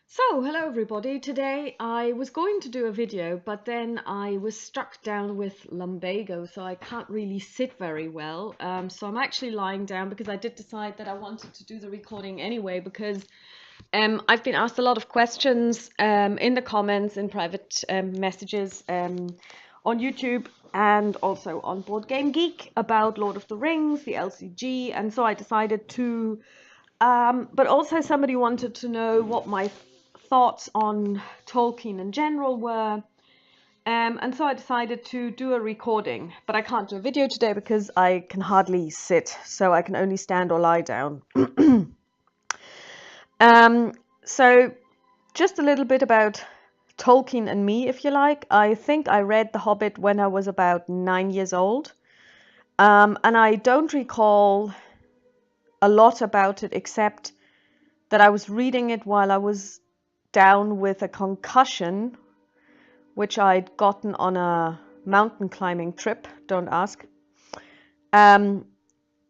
So, hello everybody. Today I was going to do a video, but then I was struck down with lumbago, so I can't really sit very well. So I'm actually lying down because I did decide that I wanted to do the recording anyway because I've been asked a lot of questions in the comments, in private messages on YouTube and also on Board Game Geek about Lord of the Rings, the LCG, and so I decided to but also somebody wanted to know what my thoughts on Tolkien in general were. And so I decided to do a recording, but I can't do a video today because I can hardly sit, so I can only stand or lie down. um, so just a little bit about Tolkien and me, if you like. I think I read The Hobbit when I was about 9 years old. And I don't recall a lot about it except that I was reading it while I was down with a concussion, which I'd gotten on a mountain climbing trip, don't ask. And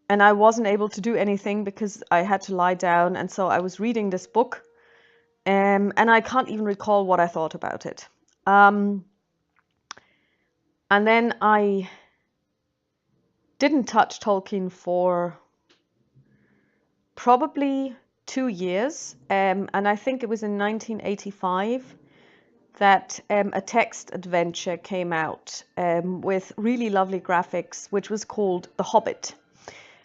I wasn't able to do anything because I had to lie down, and so I was reading this book, and I can't even recall what I thought about it. And then I didn't touch Tolkien for probably 2 years, and I think it was in 1985 that a text adventure came out with really lovely graphics, which was called The Hobbit.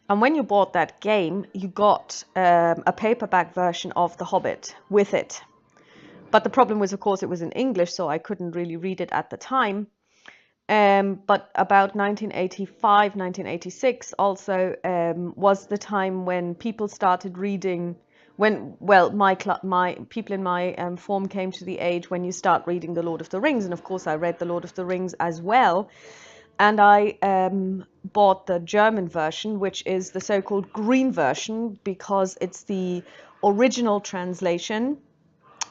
And when you bought that game, you got a paperback version of The Hobbit with it. But the problem was, of course, it was in English, so I couldn't really read it at the time. But about 1985, 1986 also was the time when people started reading, my people in my form came to the age when you start reading The Lord of the Rings. And of course I read The Lord of the Rings as well. And I bought the German version, which is the so-called green version, because it's the original translation,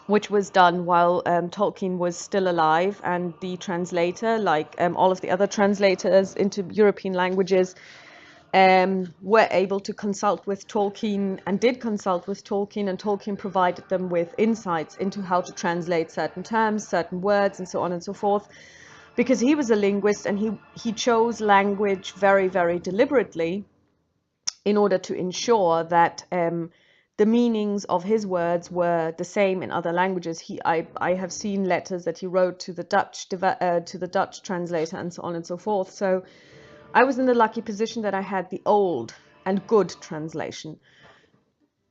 which was done while Tolkien was still alive, and the translator, like all of the other translators into European languages, were able to consult with Tolkien and did consult with Tolkien, and Tolkien provided them with insights into how to translate certain terms, certain words, and so on and so forth, because he was a linguist and he chose language very, very deliberately in order to ensure that the meanings of his words were the same in other languages. I have seen letters that he wrote to the Dutch translator and so on and so forth. So I was in the lucky position that I had the old and good translation.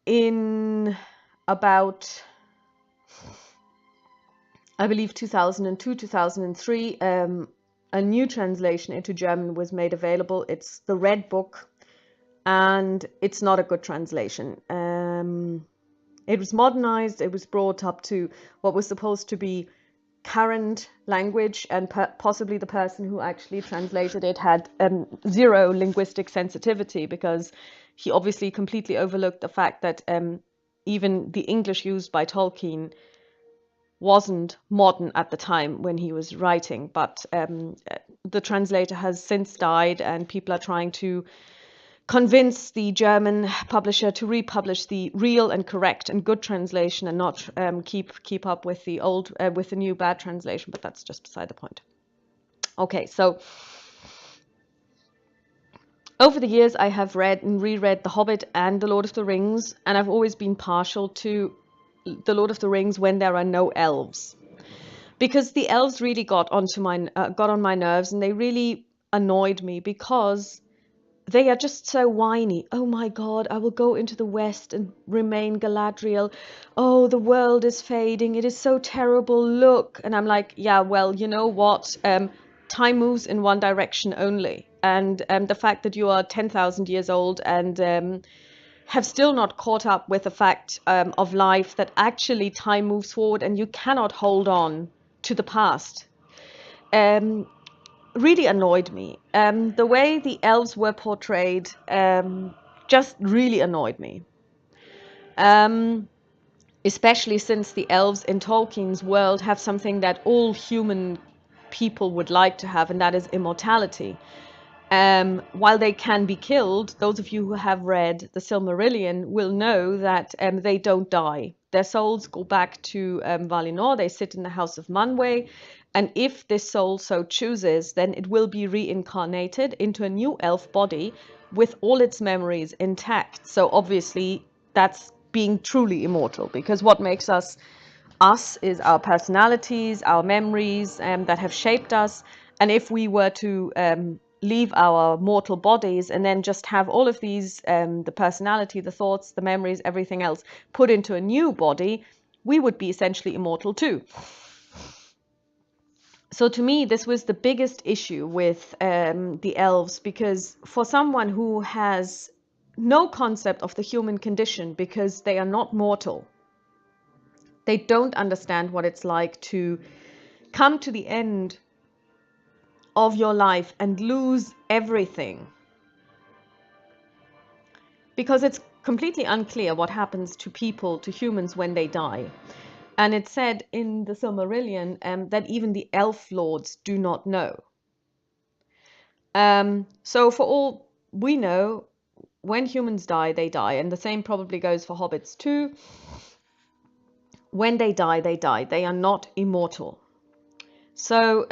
In about, I believe, 2002, 2003, a new translation into German was made available. It's the Red Book, and it's not a good translation. It was modernized, it was brought up to what was supposed to be current language, and possibly the person who actually translated it had zero linguistic sensitivity, because he obviously completely overlooked the fact that even the English used by Tolkien wasn't modern at the time when he was writing. But the translator has since died, and people are trying to convince the German publisher to republish the real and correct and good translation, and not keep up with the old with the new bad translation. But that's just beside the point. Okay, so over the years I have read and reread The Hobbit and The Lord of the Rings, and I've always been partial to The Lord of the Rings when there are no elves, because the elves really got on my nerves, and they really annoyed me because they are just so whiny. Oh my God, I will go into the West and remain Galadriel. Oh, the world is fading. It is so terrible. Look. And I'm like, yeah, well, you know what? Time moves in one direction only. And the fact that you are 10,000 years old and have still not caught up with the fact of life, that actually time moves forward and you cannot hold on to the past. Really annoyed me. The way the elves were portrayed just really annoyed me. Especially since the elves in Tolkien's world have something that all human people would like to have, and that is immortality. While they can be killed, those of you who have read the Silmarillion will know that they don't die. their souls go back to Valinor. They sit in the House of Manwë, and if this soul so chooses, then it will be reincarnated into a new elf body with all its memories intact. So obviously that's being truly immortal, because what makes us is our personalities, our memories that have shaped us. And if we were to leave our mortal bodies and then just have all of these, the personality, the thoughts, the memories, everything else, put into a new body, we would be essentially immortal too. So to me, this was the biggest issue with the elves, because for someone who has no concept of the human condition, because they are not mortal, they don't understand what it's like to come to the end of your life and lose everything. Because it's completely unclear what happens to people, to humans, when they die. And it's said in the Silmarillion that even the elf lords do not know. So for all we know, when humans die, they die. And the same probably goes for hobbits too. When they die, they die. They are not immortal. So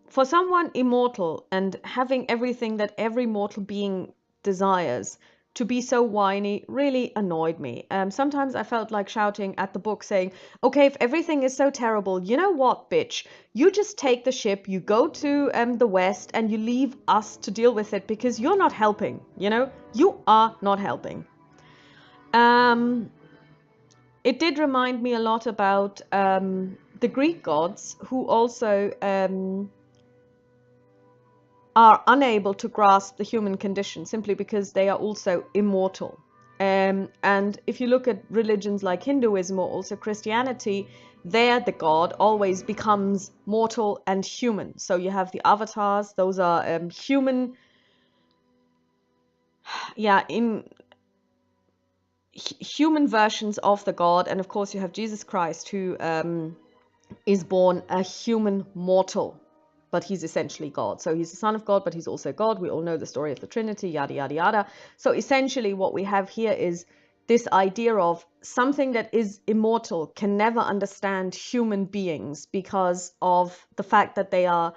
for someone immortal and having everything that every mortal being desires, to be so whiny really annoyed me. Sometimes I felt like shouting at the book saying, okay, if everything is so terrible, you know what, bitch? You just take the ship, you go to the west, and you leave us to deal with it, because you're not helping, you know? You are not helping. It did remind me a lot about the Greek gods, who also are unable to grasp the human condition simply because they are also immortal. And if you look at religions like Hinduism or also Christianity, there the god always becomes mortal and human. So you have the avatars, those are human, human versions of the god. And of course you have Jesus Christ, who is born a human mortal, but he's essentially God. So he's the Son of God, but he's also God. We all know the story of the Trinity, yada, yada, yada. So essentially what we have here is this idea of something that is immortal can never understand human beings because of the fact that they are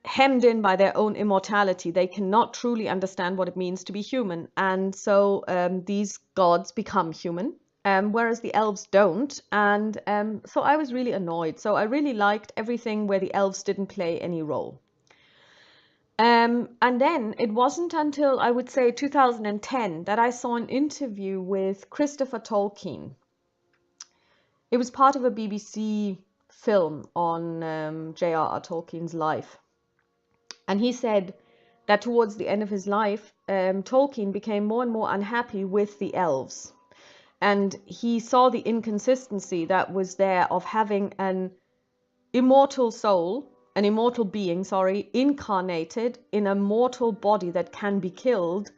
hemmed in by their own immortality. They cannot truly understand what it means to be human. And so these gods become human. Whereas the elves don't. And so I was really annoyed. So I really liked everything where the elves didn't play any role. And then it wasn't until, I would say, 2010 that I saw an interview with Christopher Tolkien. It was part of a BBC film on J.R.R. Tolkien's life. And he said that towards the end of his life, Tolkien became more and more unhappy with the elves. And he saw the inconsistency that was there of having an immortal soul, an immortal being, incarnated in a mortal body that can be killed.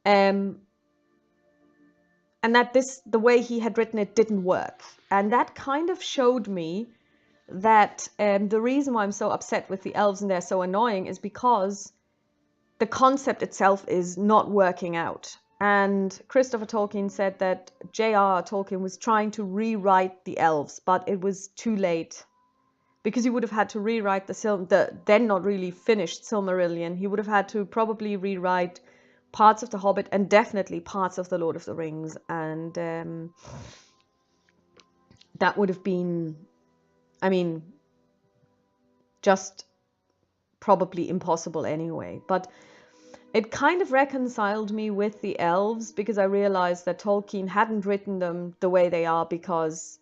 And that the way he had written it didn't work. And that kind of showed me that the reason why I'm so upset with the elves and they're so annoying is because the concept itself is not working out. And Christopher Tolkien said that J.R.R. Tolkien was trying to rewrite the elves, but it was too late. Because he would have had to rewrite the then not really finished Silmarillion. He would have had to probably rewrite parts of The Hobbit and definitely parts of The Lord of the Rings. And that would have been, just probably impossible anyway. But it kind of reconciled me with the elves, because I realized that Tolkien hadn't written them the way they are because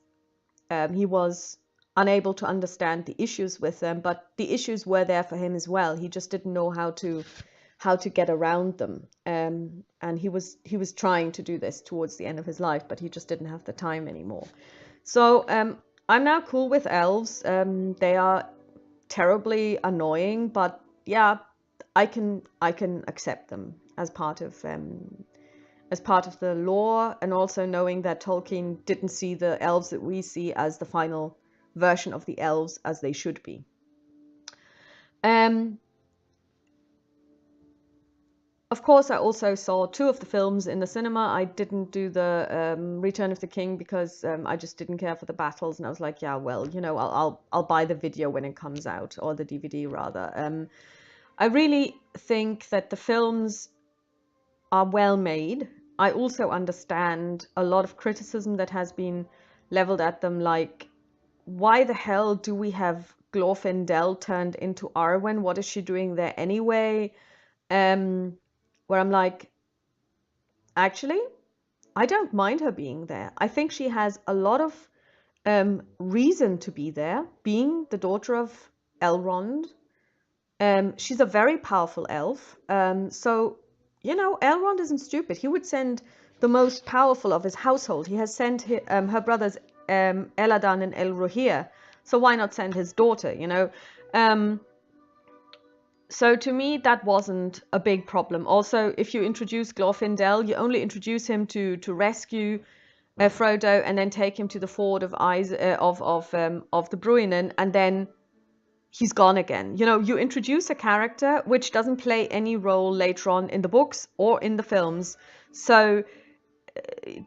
he was unable to understand the issues with them, but the issues were there for him as well. He just didn't know how to get around them. And he was trying to do this towards the end of his life, but he just didn't have the time anymore. So I'm now cool with elves. They are terribly annoying, but yeah, I can accept them as part of the lore, and also knowing that Tolkien didn't see the elves that we see as the final version of the elves as they should be. Of Of course, I also saw 2 of the films in the cinema. I didn't do the Return of the King because I just didn't care for the battles, and I was like, yeah, well, you know, I'll buy the video when it comes out, or the DVD rather. I really think that the films are well made. I also understand a lot of criticism that has been leveled at them, like, why the hell do we have Glorfindel turned into Arwen? What is she doing there anyway? Where I'm like, actually, I don't mind her being there. I think she has a lot of reason to be there, being the daughter of Elrond. She's a very powerful elf. So, you know, Elrond isn't stupid. He would send the most powerful of his household. He has sent her brothers Eladan and Elrohir. So why not send his daughter, you know? So to me, that wasn't a big problem. Also, if you introduce Glorfindel, you only introduce him to rescue Frodo and then take him to the ford of the Bruinen, and then he's gone again. You know, you introduce a character which doesn't play any role later on in the books or in the films. So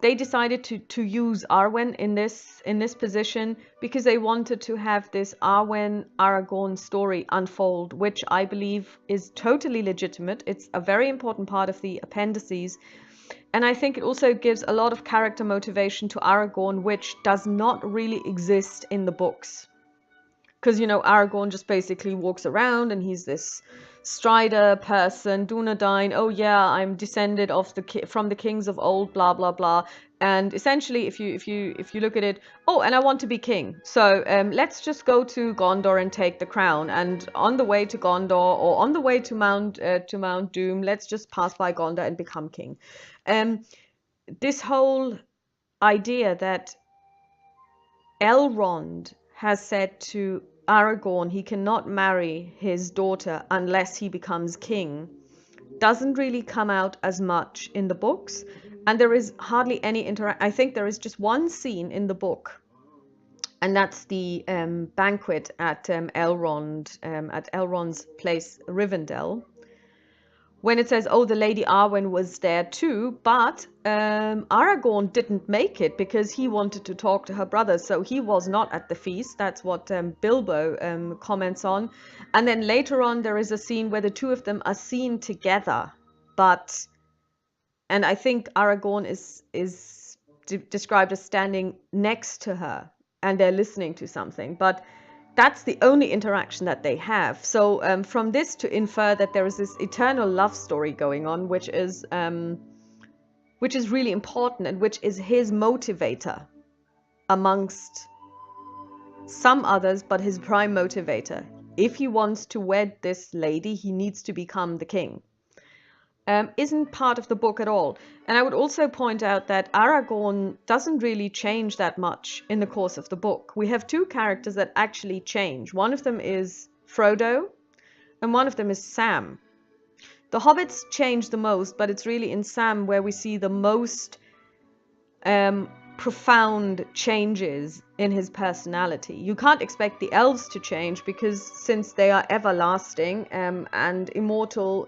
they decided to use Arwen in this position because they wanted to have this Arwen Aragorn story unfold, which I believe is totally legitimate. It's a very important part of the appendices, and I think it also gives a lot of character motivation to Aragorn, which does not really exist in the books. Because, you know, Aragorn just basically walks around and he's this Strider person, Dunedain. Oh yeah, I'm descended from the kings of old, blah blah blah. And essentially, if you look at it, oh, and I want to be king. So let's just go to Gondor and take the crown. And on the way to Gondor or on the way to Mount Doom, let's just pass by Gondor and become king. This whole idea that Elrond has said to Aragorn he cannot marry his daughter unless he becomes king doesn't really come out as much in the books, and there is hardly any I think there is just one scene in the book, and that's the banquet at Elrond's place, Rivendell, when it says, oh, the Lady Arwen was there too, but Aragorn didn't make it because he wanted to talk to her brother, so he was not at the feast. That's what Bilbo comments on. And then later on, there is a scene where the 2 of them are seen together, and I think Aragorn is described as standing next to her, and they're listening to something, but that's the only interaction that they have. So from this to infer that there is this eternal love story going on, which is really important and which is his motivator amongst some others, but his prime motivator. If he wants to wed this lady, he needs to become the king. Isn't part of the book at all. And I would also point out that Aragorn doesn't really change that much in the course of the book. We have 2 characters that actually change. One of them is Frodo, and one of them is Sam. The hobbits change the most, but it's really in Sam where we see the most profound changes in his personality. You can't expect the elves to change because since they are everlasting and immortal,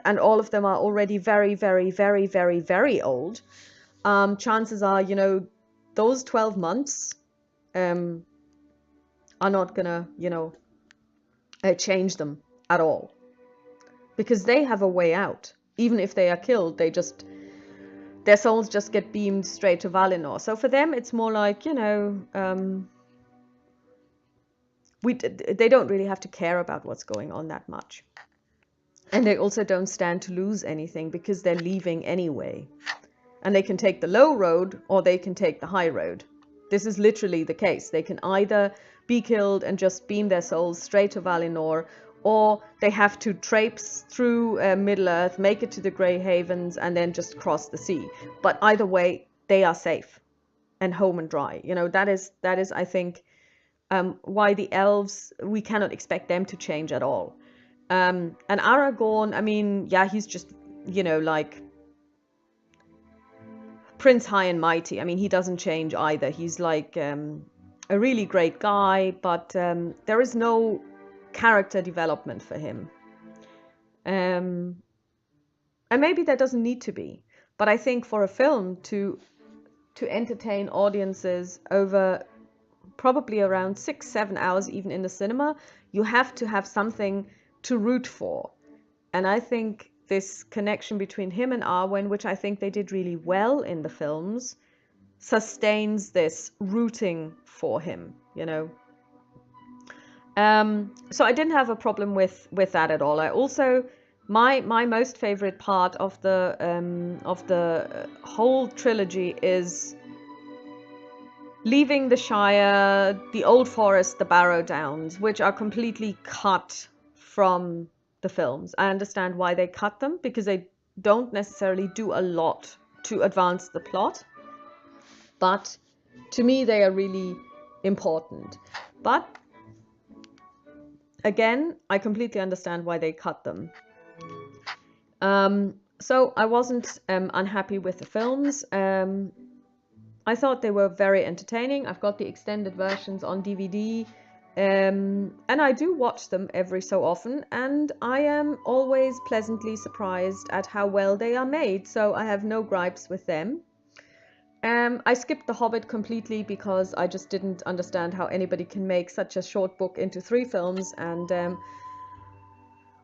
and all of them are already very, very, very, very, very old, chances are, you know, those 12 months are not gonna, you know, change them at all. Because they have a way out. Even if they are killed, their souls just get beamed straight to Valinor. So for them, it's more like, you know, they don't really have to care about what's going on that much. And they also don't stand to lose anything because they're leaving anyway. And they can take the low road or they can take the high road. This is literally the case. They can either be killed and just beam their souls straight to Valinor, or they have to traipse through Middle-earth, make it to the Grey Havens, and then just cross the sea. But either way, they are safe and home and dry. You know, that is I think, why the elves, we cannot expect them to change at all. And Aragorn, I mean, yeah, he's just, you know, like Prince High and Mighty. I mean, he doesn't change either. He's like a really great guy, but there is no character development for him. And maybe there doesn't need to be. But I think for a film to entertain audiences over probably around 6-7 hours, even in the cinema, you have to have something to root for. And I think this connection between him and Arwen, which I think they did really well in the films, sustains this rooting for him, you know. So I didn't have a problem with that at all. I also, my most favorite part of the whole trilogy is leaving the Shire, the Old Forest, the Barrow Downs, which are completely cut from the films. I understand why they cut them, because they don't necessarily do a lot to advance the plot. But to me, they are really important. But again, I completely understand why they cut them. So I wasn't unhappy with the films. I thought they were very entertaining. I've got the extended versions on DVD, and I do watch them every so often, and I am always pleasantly surprised at how well they are made, so I have no gripes with them. I skipped The Hobbit completely because I just didn't understand how anybody can make such a short book into 3 films, and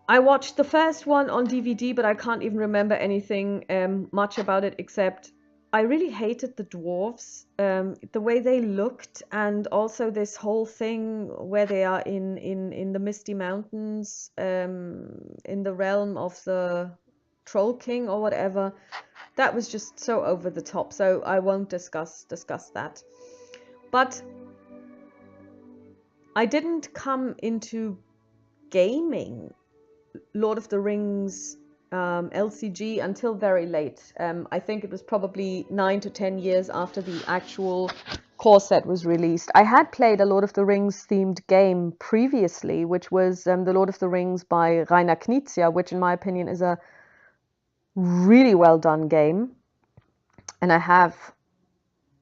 I watched the first one on DVD, but I can't even remember anything much about it, except I really hated the dwarves, the way they looked, and also this whole thing where they are in the Misty Mountains, in the realm of the Troll King or whatever. That was just so over the top, so I won't discuss that. But I didn't come into gaming Lord of the Rings LCG until very late. I think it was probably 9 to 10 years after the actual core set was released. I had played a Lord of the Rings themed game previously, which was the Lord of the Rings by Rainer Knizia, which in my opinion is a really well done game. And I have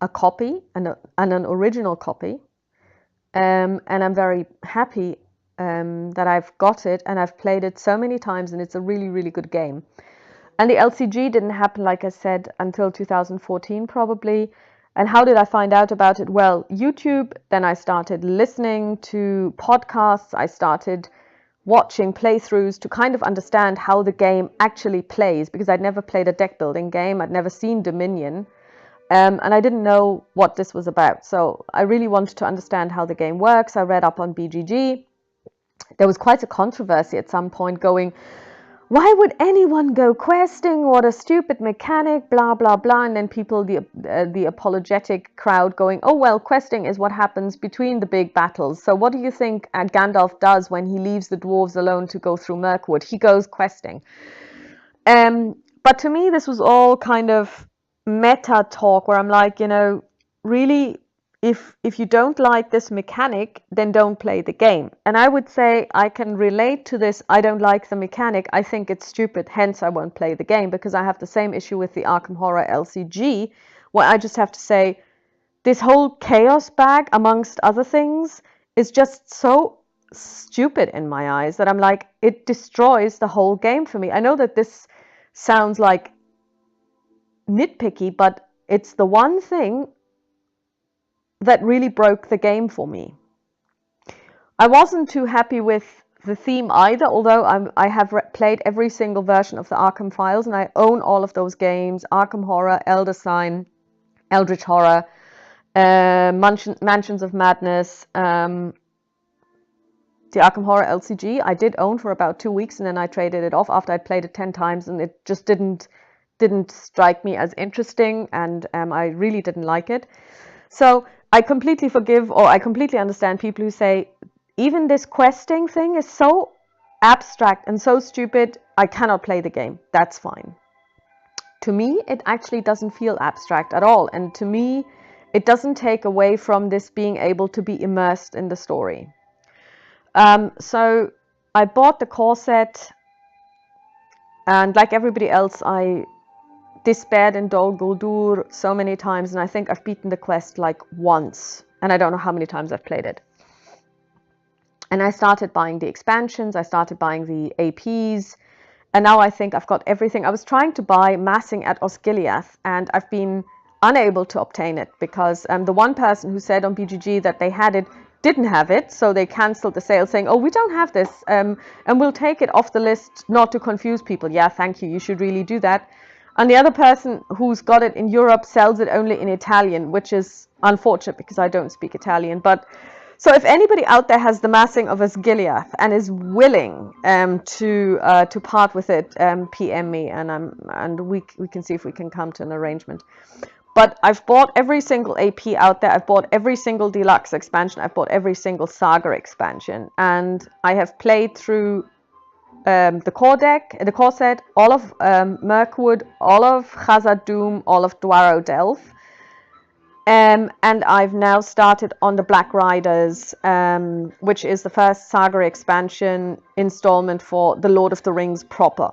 a copy and an original copy. And I'm very happy that I've got it, and I've played it so many times, and it's a really, really good game. And the LCG didn't happen, like I said, until 2014 probably. And how did I find out about it? Well, YouTube. Then I started listening to podcasts. I started watching playthroughs to kind of understand how the game actually plays, because I'd never played a deck building game. I'd never seen Dominion. And I didn't know what this was about. So I really wanted to understand how the game works. I read up on BGG. There was quite a controversy at some point going, why would anyone go questing? What a stupid mechanic, blah, blah, blah. And then people, the apologetic crowd going, oh, well, questing is what happens between the big battles. So what do you think Gandalf does when he leaves the dwarves alone to go through Mirkwood? He goes questing. But to me, this was all kind of meta talk where I'm like, you know, really, if you don't like this mechanic, then don't play the game. And I would say I can relate to this. I don't like the mechanic. I think it's stupid. Hence, I won't play the game, because I have the same issue with the Arkham Horror LCG, where I just have to say this whole chaos bag, amongst other things, is just so stupid in my eyes that I'm like, it destroys the whole game for me. I know that this sounds like nitpicky, but it's the one thing that really broke the game for me. I wasn't too happy with the theme either, although I have played every single version of the Arkham Files, and I own all of those games: Arkham Horror, Elder Sign, Eldritch Horror, Mansions of Madness, the Arkham Horror LCG I did own for about 2 weeks, and then I traded it off after I'd played it 10 times, and it just didn't strike me as interesting, and I really didn't like it. So I completely forgive, or I completely understand people who say, even this questing thing is so abstract and so stupid, I cannot play the game. That's fine. To me, it actually doesn't feel abstract at all. And to me, it doesn't take away from this being able to be immersed in the story. So I bought the core set, and like everybody else, I despaired in Dol Guldur so many times, and I think I've beaten the quest like once, and I don't know how many times I've played it. And I started buying the expansions, I started buying the APs, And now I think I've got everything. I was trying to buy massing at Osgiliath, and I've been unable to obtain it because the one person who said on BGG that they had it didn't have it, so they cancelled the sale saying, oh, we don't have this, and we'll take it off the list not to confuse people. Yeah, thank you. You should really do that. And the other person who's got it in Europe sells it only in Italian, which is unfortunate because I don't speak Italian. But so if anybody out there has the massing of Asgiliath and is willing to part with it, PM me, and we can see if we can come to an arrangement. But I've bought every single AP out there. I've bought every single deluxe expansion. I've bought every single saga expansion, and I have played through the core deck, the core set, all of Mirkwood, all of Khazad-dûm, all of Dwaro Delph. And I've now started on the Black Riders, which is the first saga expansion installment for the Lord of the Rings proper.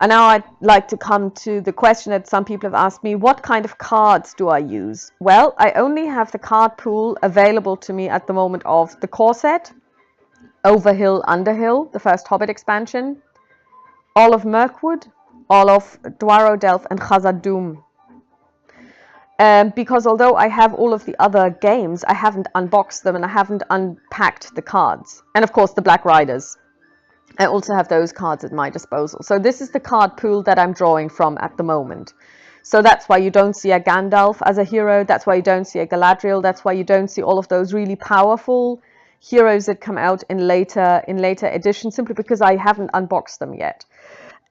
And now I'd like to come to the question that some people have asked me, what kind of cards do I use? Well, I only have the card pool available to me at the moment of the core set, Overhill, Underhill, the first Hobbit expansion, all of Mirkwood, all of Dwaro Delph, and Khazad-dûm. Because although I have all of the other games, I haven't unboxed them and I haven't unpacked the cards. And of course the Black Riders. I also have those cards at my disposal. So this is the card pool that I'm drawing from at the moment. So that's why you don't see a Gandalf as a hero. That's why you don't see a Galadriel. That's why you don't see all of those really powerful heroes that come out in later editions, simply because I haven't unboxed them yet.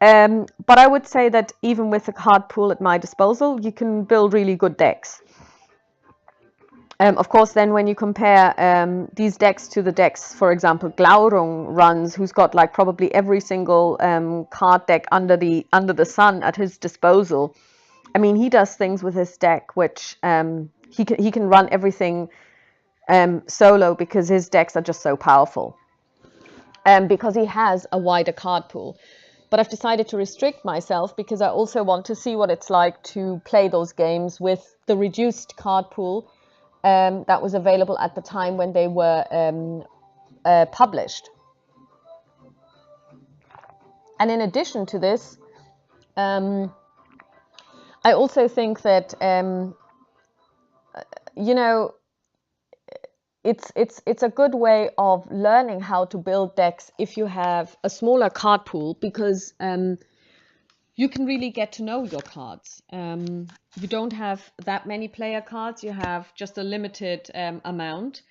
But I would say that even with the card pool at my disposal, you can build really good decks. Of course, then when you compare these decks to the decks, for example, Glaurung runs, who's got like probably every single card deck under the sun at his disposal. I mean, he does things with his deck which he can run everything solo because his decks are just so powerful. Because he has a wider card pool. But I've decided to restrict myself because I also want to see what it's like to play those games with the reduced card pool that was available at the time when they were published. And in addition to this, I also think that, you know, it's a good way of learning how to build decks if you have a smaller card pool, because you can really get to know your cards. You don't have that many player cards, you have just a limited amount,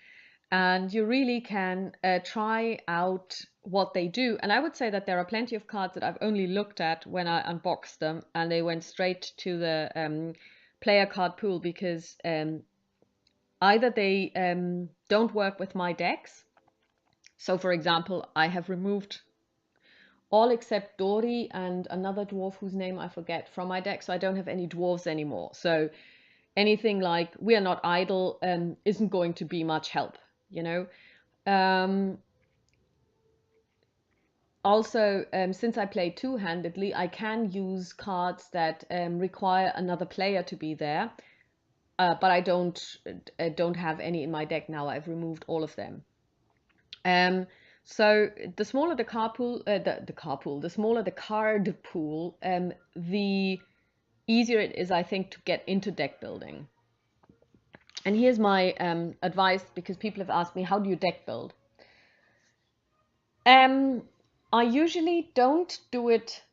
and you really can try out what they do. And I would say that there are plenty of cards that I've only looked at when I unboxed them, and they went straight to the player card pool because either they don't work with my decks. So for example, I have removed all except Dori and another dwarf whose name I forget from my deck, so I don't have any dwarves anymore. So anything like We Are Not Idle isn't going to be much help, you know. Also, since I play two-handedly, I can use cards that require another player to be there. But I don't have any in my deck now. I've removed all of them. So the smaller the card pool, the smaller the card pool, the easier it is, I think, to get into deck building. And here's my advice, because people have asked me, how do you deck build? I usually don't do it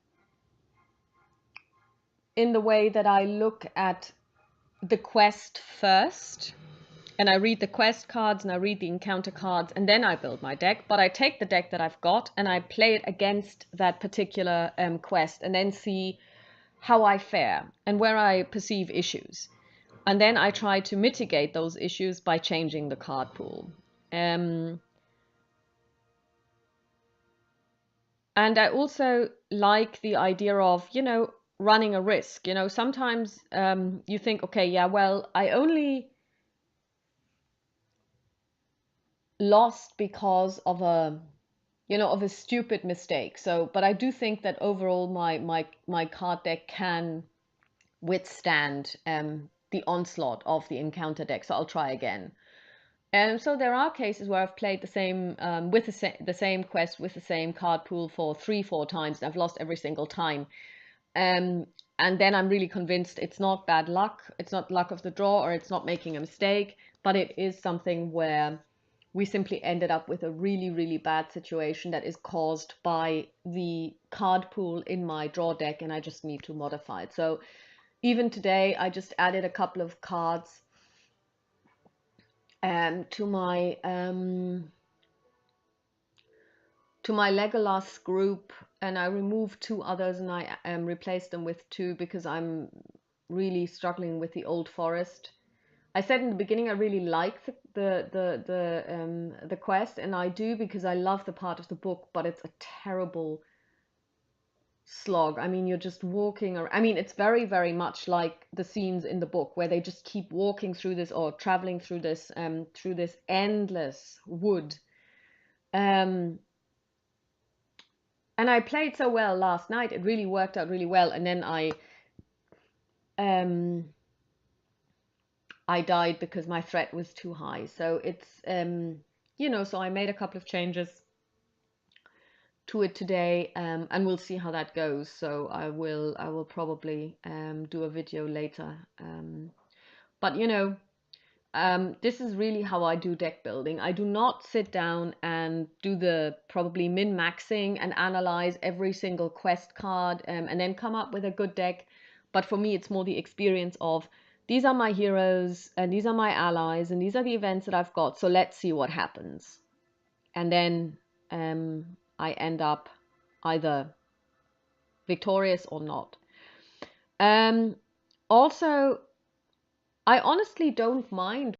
in the way that I look at the quest first, and I read the quest cards and I read the encounter cards, and then I build my deck. But I take the deck that I've got and I play it against that particular quest, and then see how I fare and where I perceive issues. And then I try to mitigate those issues by changing the card pool. And I also like the idea of, you know, running a risk. You know, sometimes you think, okay, yeah, well, I only lost because of a, you know, of a stupid mistake. So, but I do think that overall my card deck can withstand the onslaught of the encounter deck. So I'll try again. And so there are cases where I've played the same with the same quest with the same card pool for 3, 4 times, and I've lost every single time. Um, and then I'm really convinced it's not bad luck, it's not luck of the draw, or it's not making a mistake, but it is something where we simply ended up with a really, really bad situation that is caused by the card pool in my draw deck, and I just need to modify it. So even today, I just added a couple of cards to my Legolas group, and I removed 2 others, and I replaced them with 2 because I'm really struggling with the Old Forest. I said in the beginning I really like the quest, and I do because I love the part of the book, but it's a terrible slog. I mean, you're just walking around. I mean, it's very, very much like the scenes in the book where they just keep walking through this or traveling through this endless wood. Um, and I played so well last night. It really worked out really well. And then um, I died because my threat was too high. So it's so I made a couple of changes to it today, and we'll see how that goes. So I will probably do a video later. But this is really how I do deck building. I do not sit down and do the probably min-maxing and analyze every single quest card and then come up with a good deck. But for me, it's more the experience of these are my heroes and these are my allies and these are the events that I've got. So let's see what happens. And then I end up either victorious or not. Also, I honestly don't mind